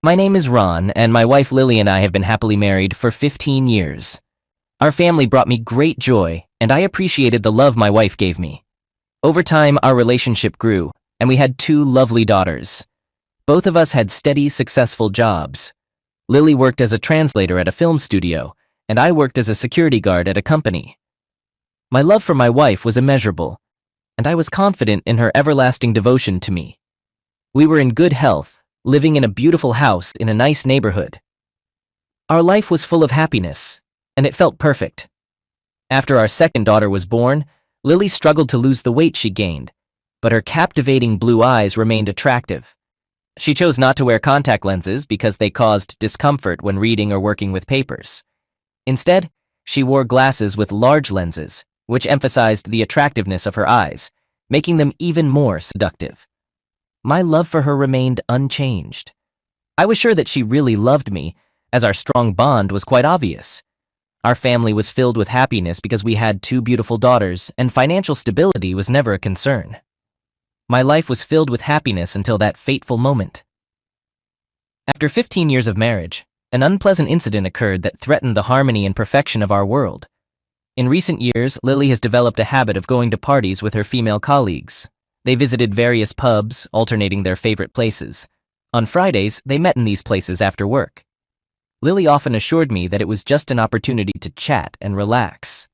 My name is Ron, and my wife Lily and I have been happily married for 15 years. Our family brought me great joy, and I appreciated the love my wife gave me. Over time, our relationship grew, and we had two lovely daughters. Both of us had steady, successful jobs. Lily worked as a translator at a film studio, and I worked as a security guard at a company. My love for my wife was immeasurable, and I was confident in her everlasting devotion to me. We were in good health, living in a beautiful house in a nice neighborhood. Our life was full of happiness, and it felt perfect. After our second daughter was born, Lily struggled to lose the weight she gained, but her captivating blue eyes remained attractive. She chose not to wear contact lenses because they caused discomfort when reading or working with papers. Instead, she wore glasses with large lenses, which emphasized the attractiveness of her eyes, making them even more seductive. My love for her remained unchanged. I was sure that she really loved me, as our strong bond was quite obvious. Our family was filled with happiness because we had two beautiful daughters, and financial stability was never a concern. My life was filled with happiness until that fateful moment. After 15 years of marriage, an unpleasant incident occurred that threatened the harmony and perfection of our world. In recent years, Lily has developed a habit of going to parties with her female colleagues. They visited various pubs, alternating their favorite places. On Fridays, they met in these places after work. Lily often assured me that it was just an opportunity to chat and relax.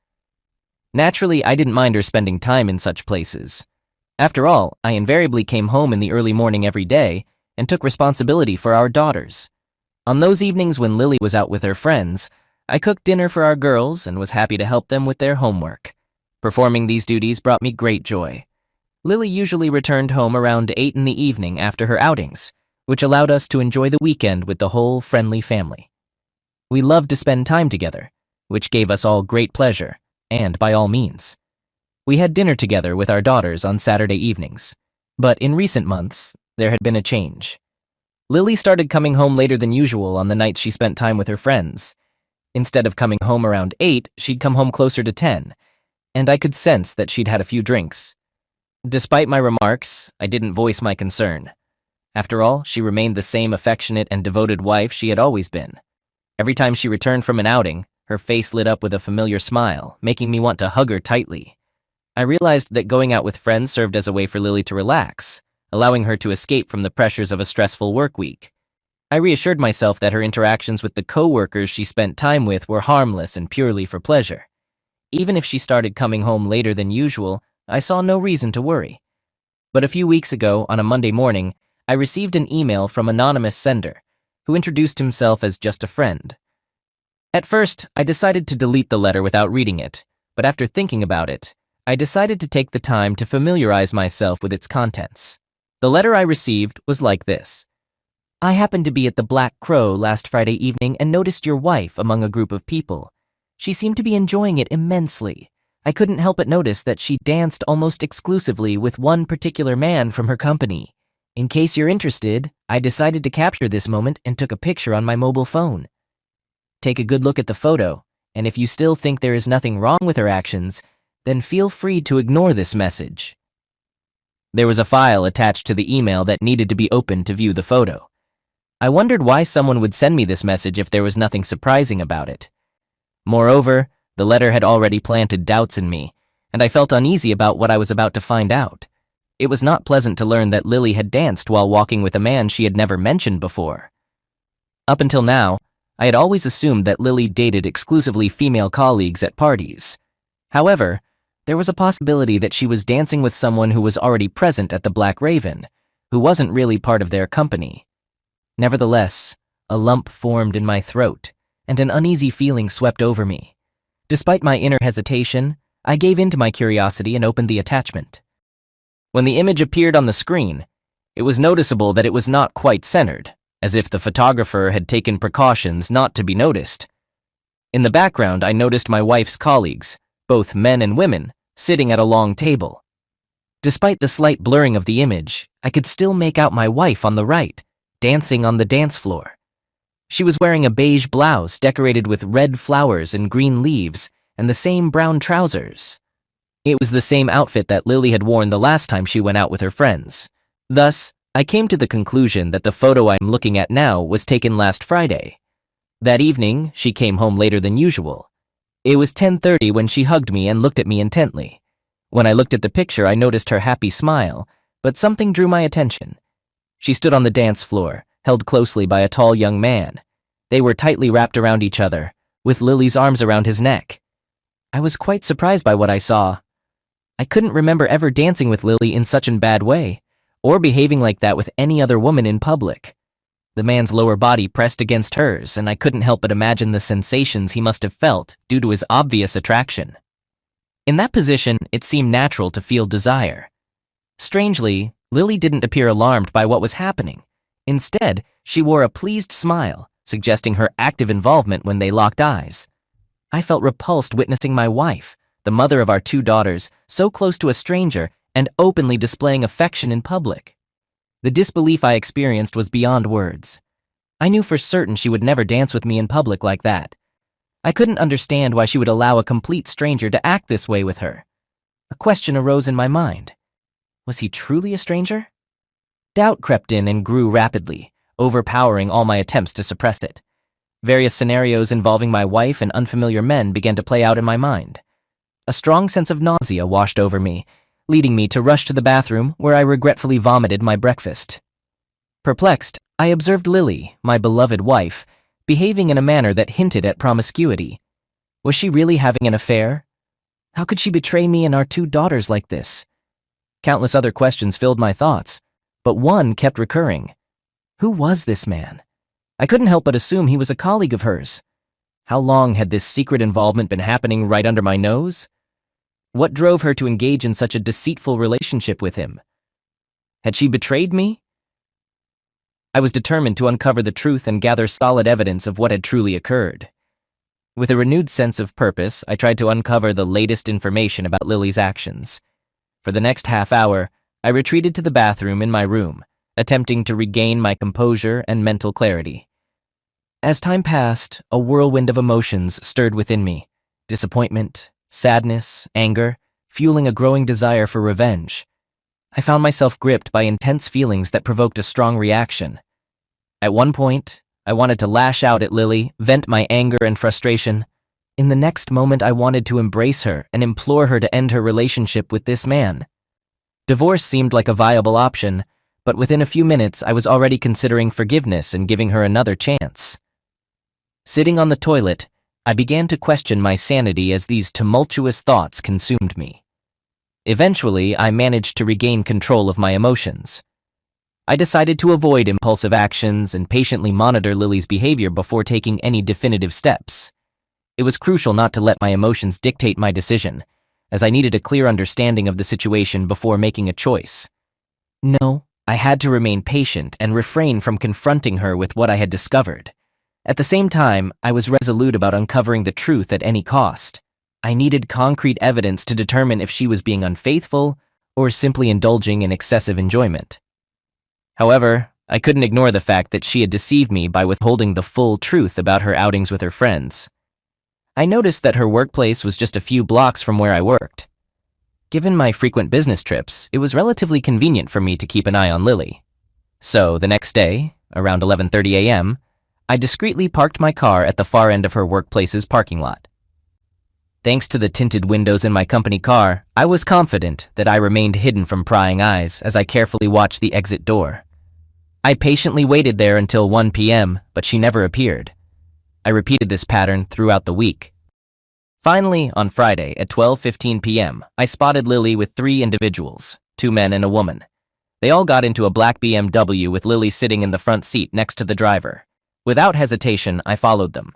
Naturally, I didn't mind her spending time in such places. After all, I invariably came home in the early morning every day and took responsibility for our daughters. On those evenings when Lily was out with her friends, I cooked dinner for our girls and was happy to help them with their homework. Performing these duties brought me great joy. Lily usually returned home around 8 in the evening after her outings, which allowed us to enjoy the weekend with the whole friendly family. We loved to spend time together, which gave us all great pleasure, and by all means. We had dinner together with our daughters on Saturday evenings, but in recent months, there had been a change. Lily started coming home later than usual on the nights she spent time with her friends. Instead of coming home around 8, she'd come home closer to 10, and I could sense that she'd had a few drinks. Despite my remarks, I didn't voice my concern. After all, she remained the same affectionate and devoted wife she had always been. Every time she returned from an outing, her face lit up with a familiar smile, making me want to hug her tightly. I realized that going out with friends served as a way for Lily to relax, allowing her to escape from the pressures of a stressful work week. I reassured myself that her interactions with the co-workers she spent time with were harmless and purely for pleasure. Even if she started coming home later than usual, I saw no reason to worry. But a few weeks ago, on a Monday morning, I received an email from an anonymous sender, who introduced himself as just a friend. At first, I decided to delete the letter without reading it, but after thinking about it, I decided to take the time to familiarize myself with its contents. The letter I received was like this. I happened to be at the Black Crow last Friday evening and noticed your wife among a group of people. She seemed to be enjoying it immensely. I couldn't help but notice that she danced almost exclusively with one particular man from her company. In case you're interested, I decided to capture this moment and took a picture on my mobile phone. Take a good look at the photo, and if you still think there is nothing wrong with her actions, then feel free to ignore this message. There was a file attached to the email that needed to be opened to view the photo. I wondered why someone would send me this message if there was nothing surprising about it. Moreover, the letter had already planted doubts in me, and I felt uneasy about what I was about to find out. It was not pleasant to learn that Lily had danced while walking with a man she had never mentioned before. Up until now, I had always assumed that Lily dated exclusively female colleagues at parties. However, there was a possibility that she was dancing with someone who was already present at the Black Raven, who wasn't really part of their company. Nevertheless, a lump formed in my throat, and an uneasy feeling swept over me. Despite my inner hesitation, I gave in to my curiosity and opened the attachment. When the image appeared on the screen, it was noticeable that it was not quite centered, as if the photographer had taken precautions not to be noticed. In the background, I noticed my wife's colleagues, both men and women, sitting at a long table. Despite the slight blurring of the image, I could still make out my wife on the right, dancing on the dance floor. She was wearing a beige blouse decorated with red flowers and green leaves, and the same brown trousers. It was the same outfit that Lily had worn the last time she went out with her friends. Thus, I came to the conclusion that the photo I'm looking at now was taken last Friday. That evening, she came home later than usual. It was 10:30 when she hugged me and looked at me intently. When I looked at the picture, I noticed her happy smile, but something drew my attention. She stood on the dance floor, held closely by a tall young man. They were tightly wrapped around each other, with Lily's arms around his neck. I was quite surprised by what I saw. I couldn't remember ever dancing with Lily in such a bad way, or behaving like that with any other woman in public. The man's lower body pressed against hers, and I couldn't help but imagine the sensations he must have felt due to his obvious attraction. In that position, it seemed natural to feel desire. Strangely, Lily didn't appear alarmed by what was happening. Instead, she wore a pleased smile, suggesting her active involvement when they locked eyes. I felt repulsed witnessing my wife, the mother of our 2 daughters, so close to a stranger and openly displaying affection in public. The disbelief I experienced was beyond words. I knew for certain she would never dance with me in public like that. I couldn't understand why she would allow a complete stranger to act this way with her. A question arose in my mind. Was he truly a stranger? Doubt crept in and grew rapidly, overpowering all my attempts to suppress it. Various scenarios involving my wife and unfamiliar men began to play out in my mind. A strong sense of nausea washed over me, leading me to rush to the bathroom where I regretfully vomited my breakfast. Perplexed, I observed Lily, my beloved wife, behaving in a manner that hinted at promiscuity. Was she really having an affair? How could she betray me and our 2 daughters like this? Countless other questions filled my thoughts, but one kept recurring. Who was this man? I couldn't help but assume he was a colleague of hers. How long had this secret involvement been happening right under my nose? What drove her to engage in such a deceitful relationship with him? Had she betrayed me? I was determined to uncover the truth and gather solid evidence of what had truly occurred. With a renewed sense of purpose, I tried to uncover the latest information about Lily's actions. For the next half hour, I retreated to the bathroom in my room, attempting to regain my composure and mental clarity. As time passed, a whirlwind of emotions stirred within me. Disappointment, sadness, anger, fueling a growing desire for revenge. I found myself gripped by intense feelings that provoked a strong reaction. At one point, I wanted to lash out at Lily, vent my anger and frustration. In the next moment, I wanted to embrace her and implore her to end her relationship with this man. Divorce seemed like a viable option, but within a few minutes, I was already considering forgiveness and giving her another chance. Sitting on the toilet, I began to question my sanity as these tumultuous thoughts consumed me. Eventually, I managed to regain control of my emotions. I decided to avoid impulsive actions and patiently monitor Lily's behavior before taking any definitive steps. It was crucial not to let my emotions dictate my decision, as I needed a clear understanding of the situation before making a choice. No, I had to remain patient and refrain from confronting her with what I had discovered. At the same time, I was resolute about uncovering the truth at any cost. I needed concrete evidence to determine if she was being unfaithful or simply indulging in excessive enjoyment. However, I couldn't ignore the fact that she had deceived me by withholding the full truth about her outings with her friends. I noticed that her workplace was just a few blocks from where I worked. Given my frequent business trips, it was relatively convenient for me to keep an eye on Lily. So, the next day, around 11:30 a.m., I discreetly parked my car at the far end of her workplace's parking lot. Thanks to the tinted windows in my company car, I was confident that I remained hidden from prying eyes as I carefully watched the exit door. I patiently waited there until 1 p.m., but she never appeared. I repeated this pattern throughout the week. Finally, on Friday at 12:15 p.m., I spotted Lily with 3 individuals, 2 men and a woman. They all got into a black BMW with Lily sitting in the front seat next to the driver. Without hesitation, I followed them.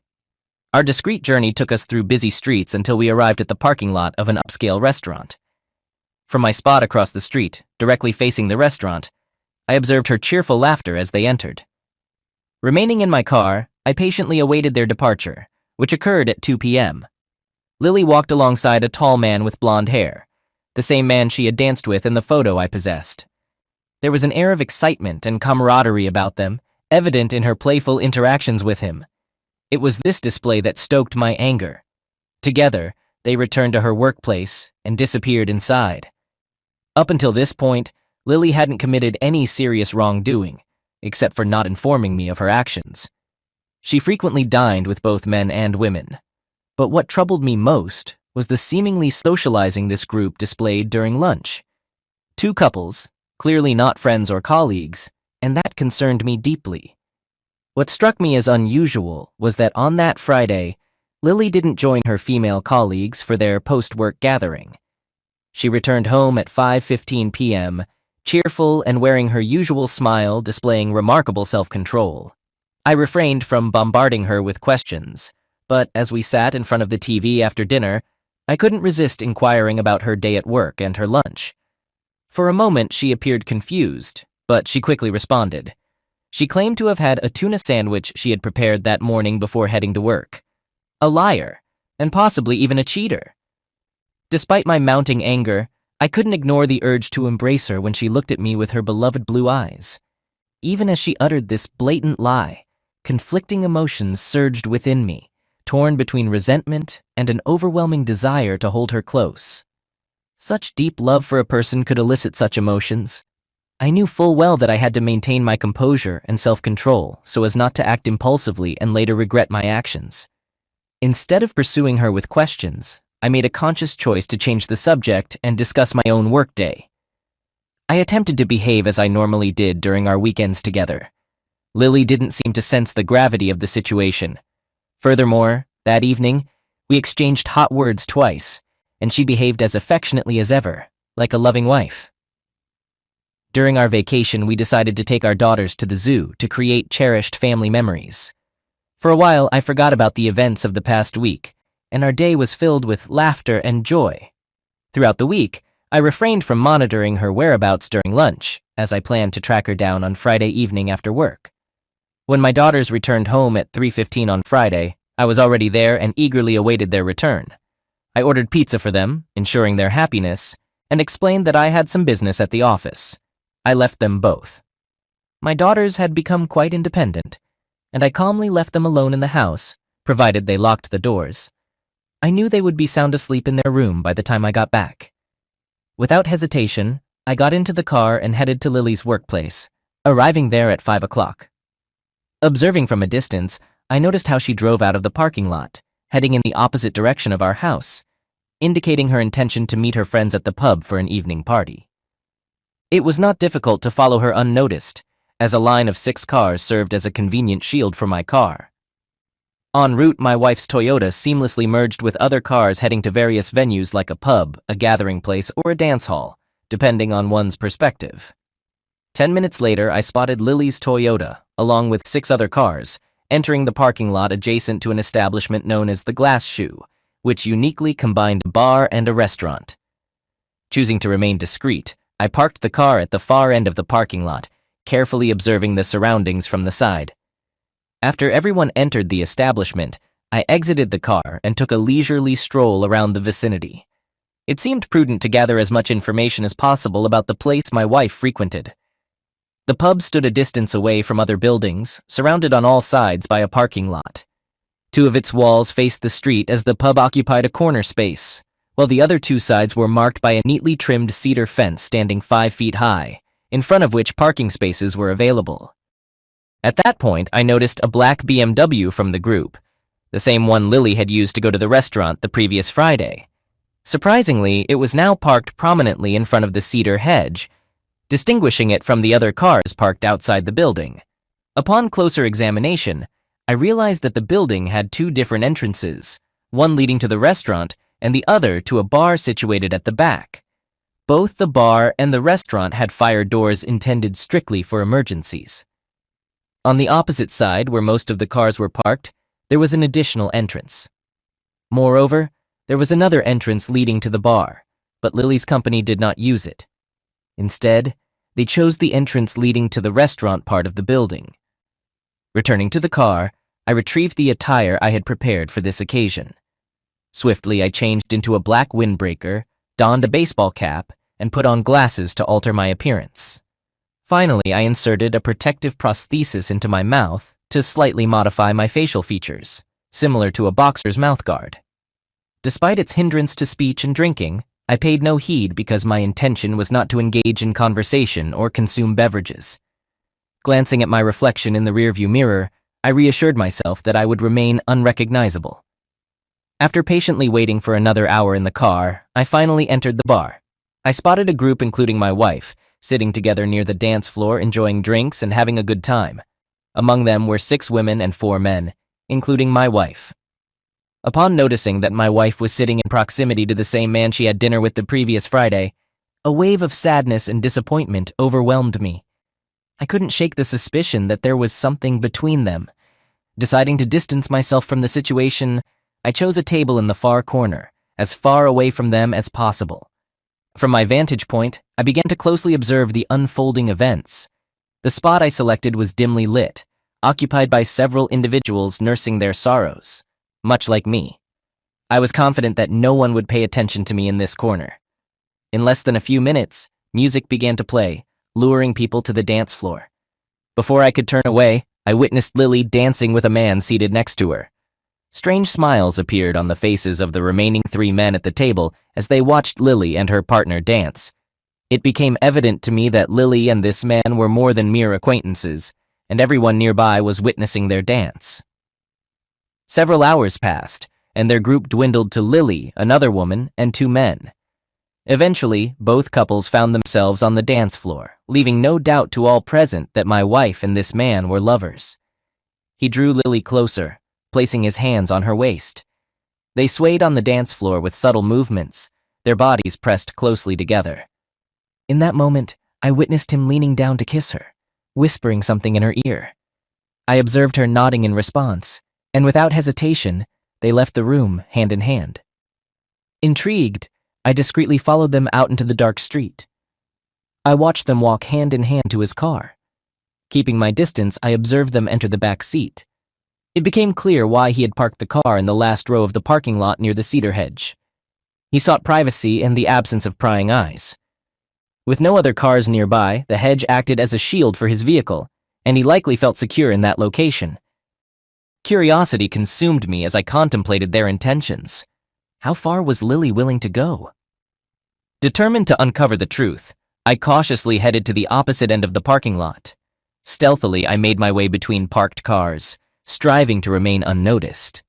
Our discreet journey took us through busy streets until we arrived at the parking lot of an upscale restaurant. From my spot across the street, directly facing the restaurant, I observed her cheerful laughter as they entered. Remaining in my car, I patiently awaited their departure, which occurred at 2 p.m. Lily walked alongside a tall man with blonde hair, the same man she had danced with in the photo I possessed. There was an air of excitement and camaraderie about them, evident in her playful interactions with him. It was this display that stoked my anger. Together, they returned to her workplace and disappeared inside. Up until this point, Lily hadn't committed any serious wrongdoing, except for not informing me of her actions. She frequently dined with both men and women. But what troubled me most was the seemingly socializing this group displayed during lunch. Two couples, clearly not friends or colleagues, and that concerned me deeply. What struck me as unusual was that on that Friday, Lily didn't join her female colleagues for their post-work gathering. She returned home at 5:15 p.m., cheerful and wearing her usual smile, displaying remarkable self-control. I refrained from bombarding her with questions, but as we sat in front of the TV after dinner, I couldn't resist inquiring about her day at work and her lunch. For a moment, she appeared confused, but she quickly responded. She claimed to have had a tuna sandwich she had prepared that morning before heading to work. A liar, and possibly even a cheater. Despite my mounting anger, I couldn't ignore the urge to embrace her when she looked at me with her beloved blue eyes. Even as she uttered this blatant lie, conflicting emotions surged within me, torn between resentment and an overwhelming desire to hold her close. Such deep love for a person could elicit such emotions. I knew full well that I had to maintain my composure and self-control so as not to act impulsively and later regret my actions. Instead of pursuing her with questions, I made a conscious choice to change the subject and discuss my own workday. I attempted to behave as I normally did during our weekends together. Lily didn't seem to sense the gravity of the situation. Furthermore, that evening, we exchanged hot words twice, and she behaved as affectionately as ever, like a loving wife. During our vacation, we decided to take our daughters to the zoo to create cherished family memories. For a while, I forgot about the events of the past week, and our day was filled with laughter and joy. Throughout the week, I refrained from monitoring her whereabouts during lunch, as I planned to track her down on Friday evening after work. When my daughters returned home at 3:15 on Friday, I was already there and eagerly awaited their return. I ordered pizza for them, ensuring their happiness, and explained that I had some business at the office. I left them both. My daughters had become quite independent, and I calmly left them alone in the house, provided they locked the doors. I knew they would be sound asleep in their room by the time I got back. Without hesitation, I got into the car and headed to Lily's workplace, arriving there at 5 o'clock. Observing from a distance, I noticed how she drove out of the parking lot, heading in the opposite direction of our house, indicating her intention to meet her friends at the pub for an evening party. It was not difficult to follow her unnoticed, as a line of 6 cars served as a convenient shield for my car. En route, my wife's Toyota seamlessly merged with other cars heading to various venues like a pub, a gathering place, or a dance hall, depending on one's perspective. 10 minutes later, I spotted Lily's Toyota, along with 6 other cars, entering the parking lot adjacent to an establishment known as the Glass Shoe, which uniquely combined a bar and a restaurant. Choosing to remain discreet, I parked the car at the far end of the parking lot, carefully observing the surroundings from the side. After everyone entered the establishment, I exited the car and took a leisurely stroll around the vicinity. It seemed prudent to gather as much information as possible about the place my wife frequented. The pub stood a distance away from other buildings, surrounded on all sides by a parking lot. 2 of its walls faced the street as the pub occupied a corner space, while the other 2 sides were marked by a neatly trimmed cedar fence standing 5 feet high, in front of which parking spaces were available. At that point, I noticed a black BMW from the group, the same one Lily had used to go to the restaurant the previous Friday. Surprisingly, it was now parked prominently in front of the cedar hedge, distinguishing it from the other cars parked outside the building. Upon closer examination, I realized that the building had 2 different entrances, one leading to the restaurant and the other to a bar situated at the back. Both the bar and the restaurant had fire doors intended strictly for emergencies. On the opposite side, where most of the cars were parked, there was an additional entrance. Moreover, there was another entrance leading to the bar, but Lily's company did not use it. Instead, they chose the entrance leading to the restaurant part of the building. Returning to the car, I retrieved the attire I had prepared for this occasion. Swiftly, I changed into a black windbreaker, donned a baseball cap, and put on glasses to alter my appearance. Finally, I inserted a protective prosthesis into my mouth to slightly modify my facial features, similar to a boxer's mouthguard. Despite its hindrance to speech and drinking, I paid no heed because my intention was not to engage in conversation or consume beverages. Glancing at my reflection in the rearview mirror, I reassured myself that I would remain unrecognizable. After patiently waiting for another hour in the car, I finally entered the bar. I spotted a group including my wife, sitting together near the dance floor enjoying drinks and having a good time. Among them were 6 women and 4 men, including my wife. Upon noticing that my wife was sitting in proximity to the same man she had dinner with the previous Friday, a wave of sadness and disappointment overwhelmed me. I couldn't shake the suspicion that there was something between them. Deciding to distance myself from the situation, I chose a table in the far corner, as far away from them as possible. From my vantage point, I began to closely observe the unfolding events. The spot I selected was dimly lit, occupied by several individuals nursing their sorrows, much like me. I was confident that no one would pay attention to me in this corner. In less than a few minutes, music began to play, luring people to the dance floor. Before I could turn away, I witnessed Lily dancing with a man seated next to her. Strange smiles appeared on the faces of the remaining 3 men at the table as they watched Lily and her partner dance. It became evident to me that Lily and this man were more than mere acquaintances, and everyone nearby was witnessing their dance. Several hours passed, and their group dwindled to Lily, another woman, and 2 men. Eventually, both couples found themselves on the dance floor, leaving no doubt to all present that my wife and this man were lovers. He drew Lily closer, placing his hands on her waist. They swayed on the dance floor with subtle movements, their bodies pressed closely together. In that moment, I witnessed him leaning down to kiss her, whispering something in her ear. I observed her nodding in response, and without hesitation, they left the room hand in hand. Intrigued, I discreetly followed them out into the dark street. I watched them walk hand in hand to his car. Keeping my distance, I observed them enter the back seat. It became clear why he had parked the car in the last row of the parking lot near the cedar hedge. He sought privacy and the absence of prying eyes. With no other cars nearby, the hedge acted as a shield for his vehicle, and he likely felt secure in that location. Curiosity consumed me as I contemplated their intentions. How far was Lily willing to go? Determined to uncover the truth, I cautiously headed to the opposite end of the parking lot. Stealthily, I made my way between parked cars, striving to remain unnoticed.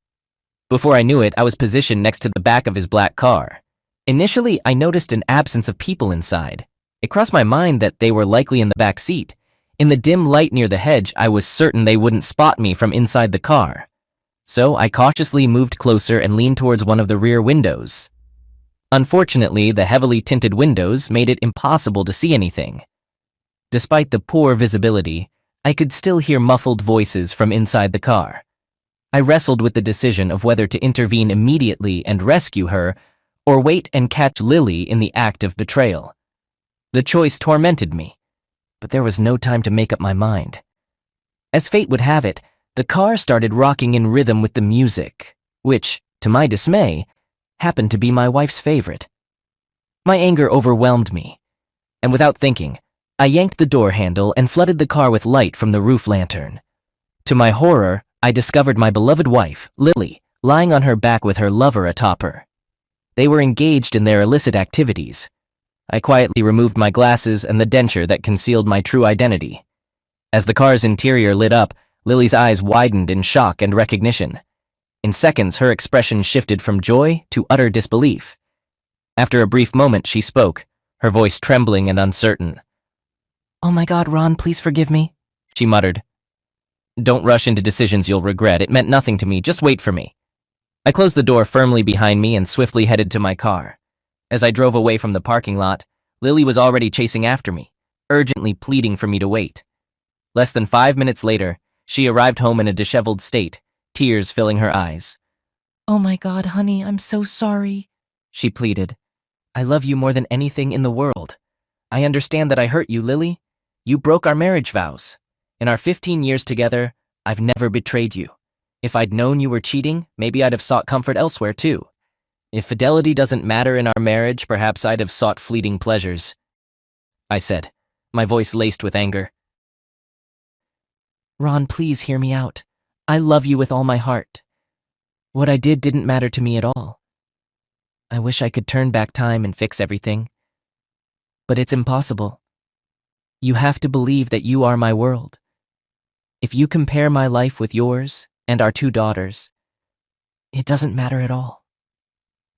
Before I knew it, I was positioned next to the back of his black car. Initially, I noticed an absence of people inside. It crossed my mind that they were likely in the back seat. In the dim light near the hedge, I was certain they wouldn't spot me from inside the car. So I cautiously moved closer and leaned towards one of the rear windows. Unfortunately, the heavily tinted windows made it impossible to see anything. Despite the poor visibility, I could still hear muffled voices from inside the car. I wrestled with the decision of whether to intervene immediately and rescue her, or wait and catch Lily in the act of betrayal. The choice tormented me, but there was no time to make up my mind. As fate would have it, the car started rocking in rhythm with the music, which, to my dismay, happened to be my wife's favorite. My anger overwhelmed me, and without thinking, I yanked the door handle and flooded the car with light from the roof lantern. To my horror, I discovered my beloved wife, Lily, lying on her back with her lover atop her. They were engaged in their illicit activities. I quietly removed my glasses and the denture that concealed my true identity. As the car's interior lit up, Lily's eyes widened in shock and recognition. In seconds, her expression shifted from joy to utter disbelief. After a brief moment, she spoke, her voice trembling and uncertain. "Oh my God, Ron, please forgive me," she muttered. "Don't rush into decisions you'll regret. It meant nothing to me. Just wait for me." I closed the door firmly behind me and swiftly headed to my car. As I drove away from the parking lot, Lily was already chasing after me, urgently pleading for me to wait. Less than 5 minutes later, she arrived home in a disheveled state, tears filling her eyes. "Oh my God, honey, I'm so sorry," she pleaded. "I love you more than anything in the world. I understand that I hurt you, Lily. You broke our marriage vows. In our 15 years together, I've never betrayed you. If I'd known you were cheating, maybe I'd have sought comfort elsewhere too. If fidelity doesn't matter in our marriage, perhaps I'd have sought fleeting pleasures," I said, my voice laced with anger. "Ron, please hear me out. I love you with all my heart. What I did didn't matter to me at all. I wish I could turn back time and fix everything. But it's impossible. You have to believe that you are my world. If you compare my life with yours and our 2 daughters, it doesn't matter at all.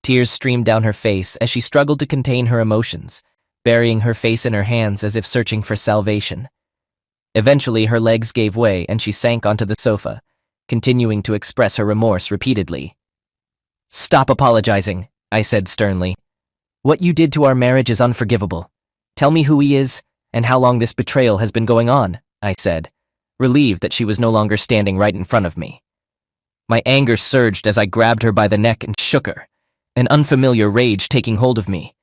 Tears streamed down her face as she struggled to contain her emotions, burying her face in her hands as if searching for salvation. Eventually, her legs gave way and she sank onto the sofa, continuing to express her remorse repeatedly. "Stop apologizing," I said sternly. "What you did to our marriage is unforgivable. Tell me who he is and how long this betrayal has been going on," I said, relieved that she was no longer standing right in front of me. My anger surged as I grabbed her by the neck and shook her, an unfamiliar rage taking hold of me.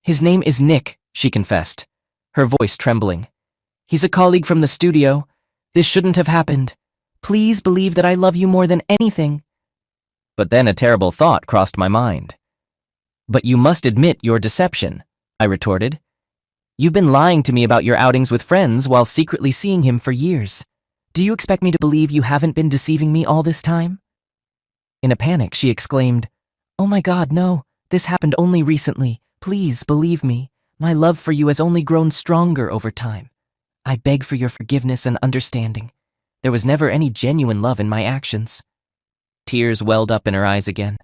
"His name is Nick," she confessed, her voice trembling. "He's a colleague from the studio. This shouldn't have happened. Please believe that I love you more than anything." But then a terrible thought crossed my mind. "But you must admit your deception," I retorted. "You've been lying to me about your outings with friends while secretly seeing him for years. Do you expect me to believe you haven't been deceiving me all this time?" In a panic, she exclaimed, "Oh my God, no. This happened only recently. Please believe me. My love for you has only grown stronger over time. I beg for your forgiveness and understanding. There was never any genuine love in my actions." Tears welled up in her eyes again,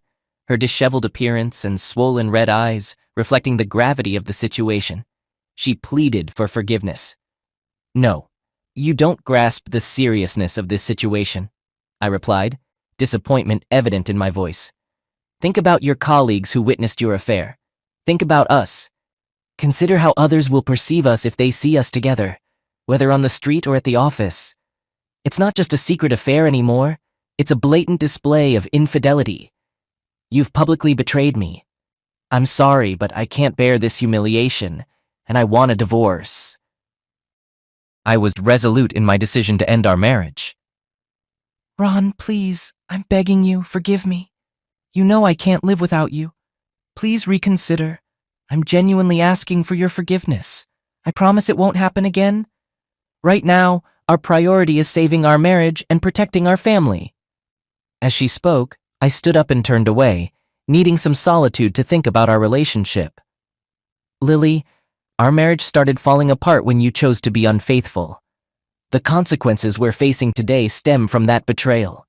her disheveled appearance and swollen red eyes reflecting the gravity of the situation. She pleaded for forgiveness. "No, you don't grasp the seriousness of this situation," I replied, disappointment evident in my voice. "Think about your colleagues who witnessed your affair. Think about us. Consider how others will perceive us if they see us together, whether on the street or at the office. It's not just a secret affair anymore. It's a blatant display of infidelity. You've publicly betrayed me. I'm sorry, but I can't bear this humiliation, and I want a divorce." I was resolute in my decision to end our marriage. "Ron, please, I'm begging you, forgive me. You know I can't live without you. Please reconsider. I'm genuinely asking for your forgiveness. I promise it won't happen again. Right now, our priority is saving our marriage and protecting our family." As she spoke, I stood up and turned away, needing some solitude to think about our relationship. "Lily, our marriage started falling apart when you chose to be unfaithful. The consequences we're facing today stem from that betrayal."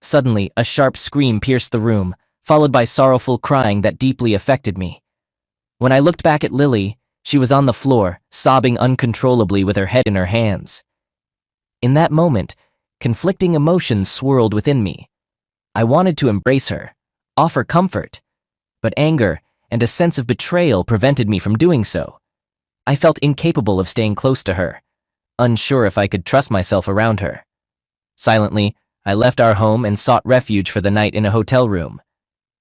Suddenly, a sharp scream pierced the room, followed by sorrowful crying that deeply affected me. When I looked back at Lily, she was on the floor, sobbing uncontrollably with her head in her hands. In that moment, conflicting emotions swirled within me. I wanted to embrace her, offer comfort, but anger and a sense of betrayal prevented me from doing so. I felt incapable of staying close to her, unsure if I could trust myself around her. Silently, I left our home and sought refuge for the night in a hotel room.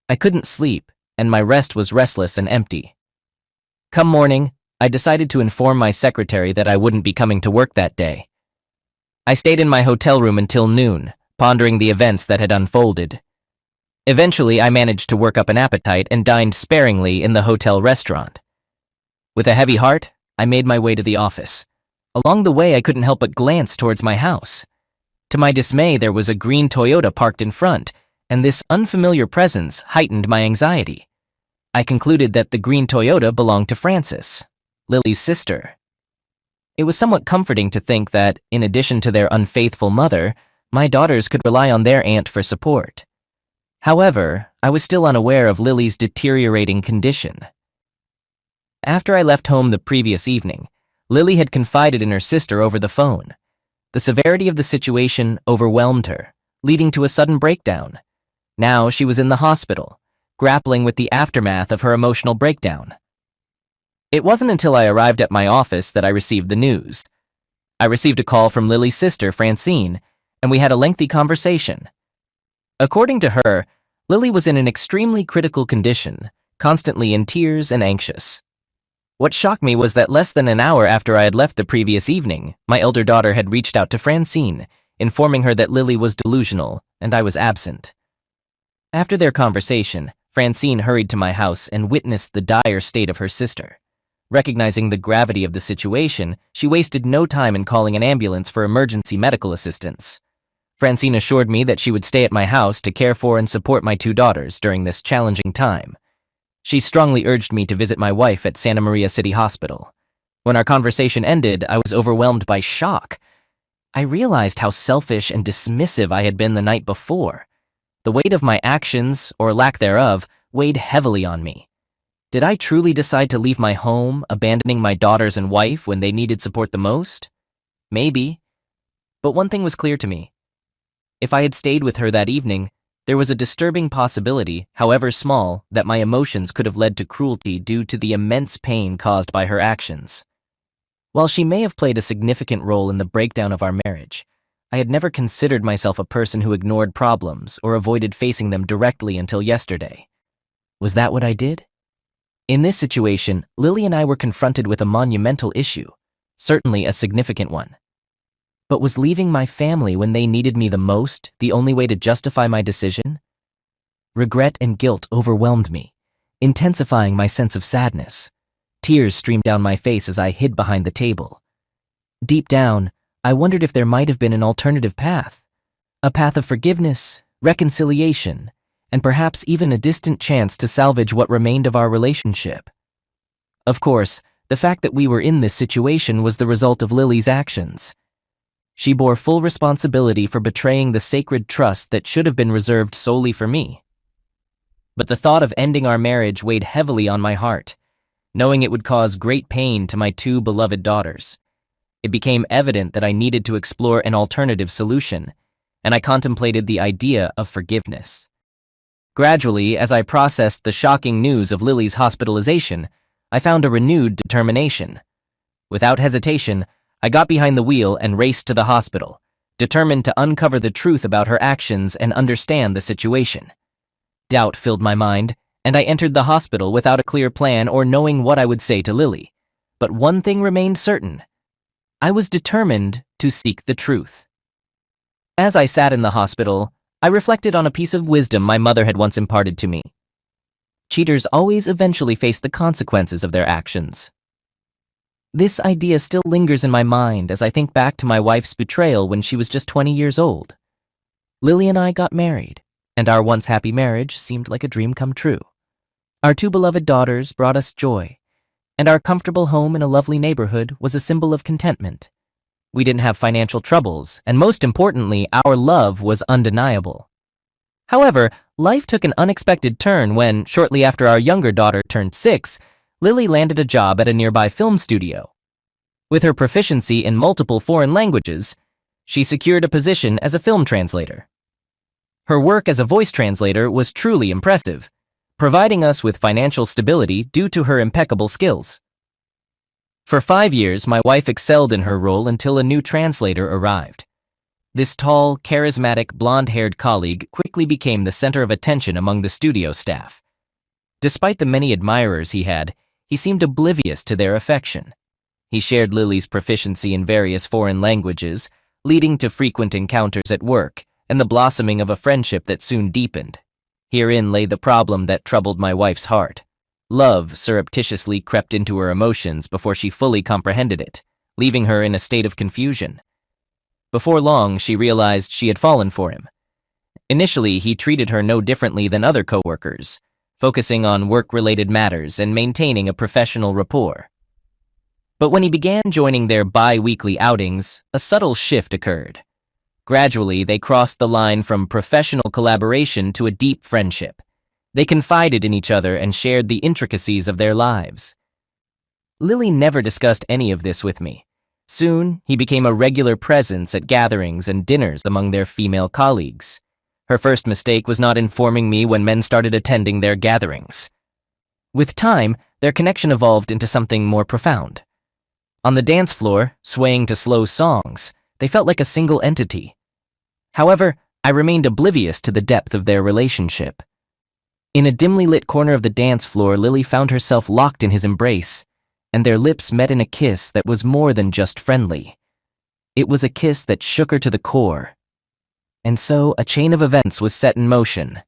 I couldn't sleep, and my rest was restless and empty. Come morning, I decided to inform my secretary that I wouldn't be coming to work that day. I stayed in my hotel room until noon, pondering the events that had unfolded. Eventually, I managed to work up an appetite and dined sparingly in the hotel restaurant. With a heavy heart, I made my way to the office. Along the way, I couldn't help but glance towards my house. To my dismay, there was a green Toyota parked in front, and this unfamiliar presence heightened my anxiety. I concluded that the green Toyota belonged to Frances, Lily's sister. It was somewhat comforting to think that, in addition to their unfaithful mother, my daughters could rely on their aunt for support. However, I was still unaware of Lily's deteriorating condition. After I left home the previous evening, Lily had confided in her sister over the phone. The severity of the situation overwhelmed her, leading to a sudden breakdown. Now she was in the hospital, grappling with the aftermath of her emotional breakdown. It wasn't until I arrived at my office that I received the news. I received a call from Lily's sister, Francine, and we had a lengthy conversation. According to her, Lily was in an extremely critical condition, constantly in tears and anxious. What shocked me was that less than an hour after I had left the previous evening, my elder daughter had reached out to Francine, informing her that Lily was delusional and I was absent. After their conversation, Francine hurried to my house and witnessed the dire state of her sister. Recognizing the gravity of the situation, she wasted no time in calling an ambulance for emergency medical assistance. Francine assured me that she would stay at my house to care for and support my two daughters during this challenging time. She strongly urged me to visit my wife at Santa Maria City Hospital. When our conversation ended, I was overwhelmed by shock. I realized how selfish and dismissive I had been the night before. The weight of my actions, or lack thereof, weighed heavily on me. Did I truly decide to leave my home, abandoning my daughters and wife when they needed support the most? Maybe. But one thing was clear to me. If I had stayed with her that evening, there was a disturbing possibility, however small, that my emotions could have led to cruelty due to the immense pain caused by her actions. While she may have played a significant role in the breakdown of our marriage, I had never considered myself a person who ignored problems or avoided facing them directly until yesterday. Was that what I did? In this situation, Lily and I were confronted with a monumental issue, certainly a significant one. But was leaving my family when they needed me the most the only way to justify my decision? Regret and guilt overwhelmed me, intensifying my sense of sadness. Tears streamed down my face as I hid behind the table. Deep down, I wondered if there might have been an alternative path. A path of forgiveness, reconciliation, and perhaps even a distant chance to salvage what remained of our relationship. Of course, the fact that we were in this situation was the result of Lily's actions. She bore full responsibility for betraying the sacred trust that should have been reserved solely for me. But the thought of ending our marriage weighed heavily on my heart, knowing it would cause great pain to my two beloved daughters. It became evident that I needed to explore an alternative solution, and I contemplated the idea of forgiveness. Gradually, as I processed the shocking news of Lily's hospitalization, I found a renewed determination. Without hesitation, I got behind the wheel and raced to the hospital, determined to uncover the truth about her actions and understand the situation. Doubt filled my mind, and I entered the hospital without a clear plan or knowing what I would say to Lily. But one thing remained certain. I was determined to seek the truth. As I sat in the hospital, I reflected on a piece of wisdom my mother had once imparted to me. Cheaters always eventually face the consequences of their actions. This idea still lingers in my mind as I think back to my wife's betrayal when she was just 20 years old. Lily and I got married, and our once happy marriage seemed like a dream come true. Our two beloved daughters brought us joy, and our comfortable home in a lovely neighborhood was a symbol of contentment. We didn't have financial troubles, and most importantly, our love was undeniable. However, life took an unexpected turn when, shortly after our younger daughter turned 6, Lily landed a job at a nearby film studio. With her proficiency in multiple foreign languages, she secured a position as a film translator. Her work as a voice translator was truly impressive, providing us with financial stability due to her impeccable skills. For 5 years, my wife excelled in her role until a new translator arrived. This tall, charismatic, blonde-haired colleague quickly became the center of attention among the studio staff. Despite the many admirers he had, he seemed oblivious to their affection. He shared Lily's proficiency in various foreign languages, leading to frequent encounters at work and the blossoming of a friendship that soon deepened. Herein lay the problem that troubled my wife's heart. Love surreptitiously crept into her emotions before she fully comprehended it, leaving her in a state of confusion. Before long, she realized she had fallen for him. Initially, he treated her no differently than other coworkers, focusing on work-related matters and maintaining a professional rapport. But when he began joining their bi-weekly outings, a subtle shift occurred. Gradually, they crossed the line from professional collaboration to a deep friendship. They confided in each other and shared the intricacies of their lives. Lily never discussed any of this with me. Soon, he became a regular presence at gatherings and dinners among their female colleagues. Her first mistake was not informing me when men started attending their gatherings. With time, their connection evolved into something more profound. On the dance floor, swaying to slow songs, they felt like a single entity. However, I remained oblivious to the depth of their relationship. In a dimly lit corner of the dance floor, Lily found herself locked in his embrace, and their lips met in a kiss that was more than just friendly. It was a kiss that shook her to the core. And so a chain of events was set in motion.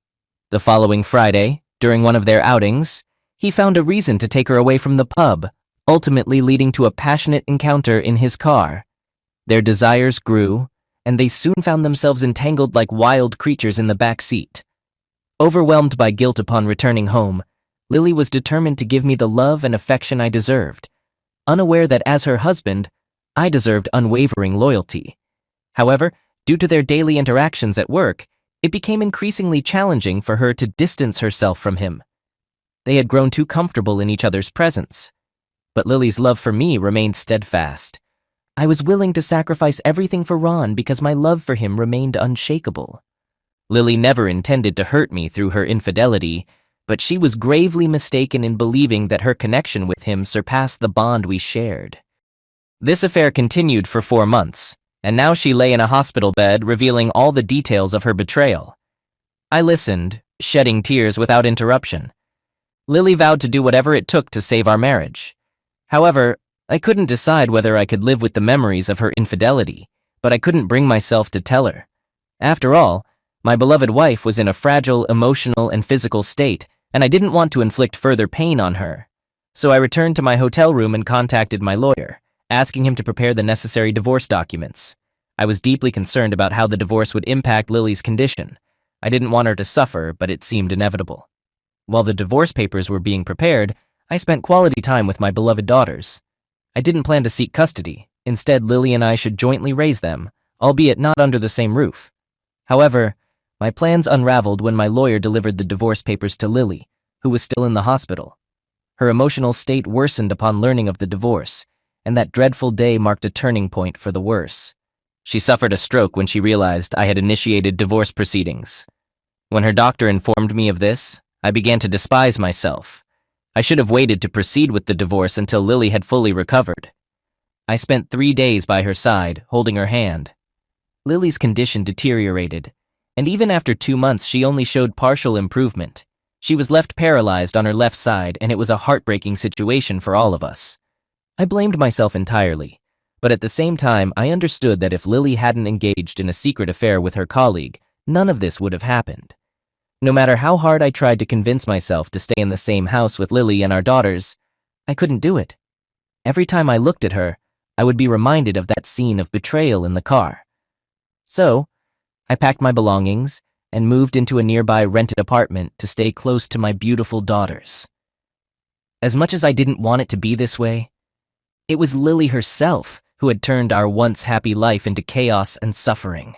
The following Friday, during one of their outings, he found a reason to take her away from the pub, ultimately leading to a passionate encounter in his car. Their desires grew, and they soon found themselves entangled like wild creatures in the back seat. Overwhelmed by guilt upon returning home, Lily was determined to give me the love and affection I deserved, unaware that as her husband, I deserved unwavering loyalty. However, due to their daily interactions at work, it became increasingly challenging for her to distance herself from him. They had grown too comfortable in each other's presence. But Lily's love for me remained steadfast. I was willing to sacrifice everything for Ron because my love for him remained unshakable. Lily never intended to hurt me through her infidelity, but she was gravely mistaken in believing that her connection with him surpassed the bond we shared. This affair continued for 4 months, and now she lay in a hospital bed revealing all the details of her betrayal. I listened, shedding tears without interruption. Lily vowed to do whatever it took to save our marriage. However, I couldn't decide whether I could live with the memories of her infidelity, but I couldn't bring myself to tell her. After all, my beloved wife was in a fragile emotional and physical state, and I didn't want to inflict further pain on her. So I returned to my hotel room and contacted my lawyer, asking him to prepare the necessary divorce documents. I was deeply concerned about how the divorce would impact Lily's condition. I didn't want her to suffer, but it seemed inevitable. While the divorce papers were being prepared, I spent quality time with my beloved daughters. I didn't plan to seek custody. Instead, Lily and I should jointly raise them, albeit not under the same roof. However, my plans unraveled when my lawyer delivered the divorce papers to Lily, who was still in the hospital. Her emotional state worsened upon learning of the divorce, and that dreadful day marked a turning point for the worse. She suffered a stroke when she realized I had initiated divorce proceedings. When her doctor informed me of this, I began to despise myself. I should have waited to proceed with the divorce until Lily had fully recovered. I spent 3 days by her side, holding her hand. Lily's condition deteriorated, and even after 2 months she only showed partial improvement. She was left paralyzed on her left side, and it was a heartbreaking situation for all of us. I blamed myself entirely, but at the same time I understood that if Lily hadn't engaged in a secret affair with her colleague, none of this would have happened. No matter how hard I tried to convince myself to stay in the same house with Lily and our daughters, I couldn't do it. Every time I looked at her, I would be reminded of that scene of betrayal in the car. So, I packed my belongings and moved into a nearby rented apartment to stay close to my beautiful daughters. As much as I didn't want it to be this way, it was Lily herself who had turned our once happy life into chaos and suffering.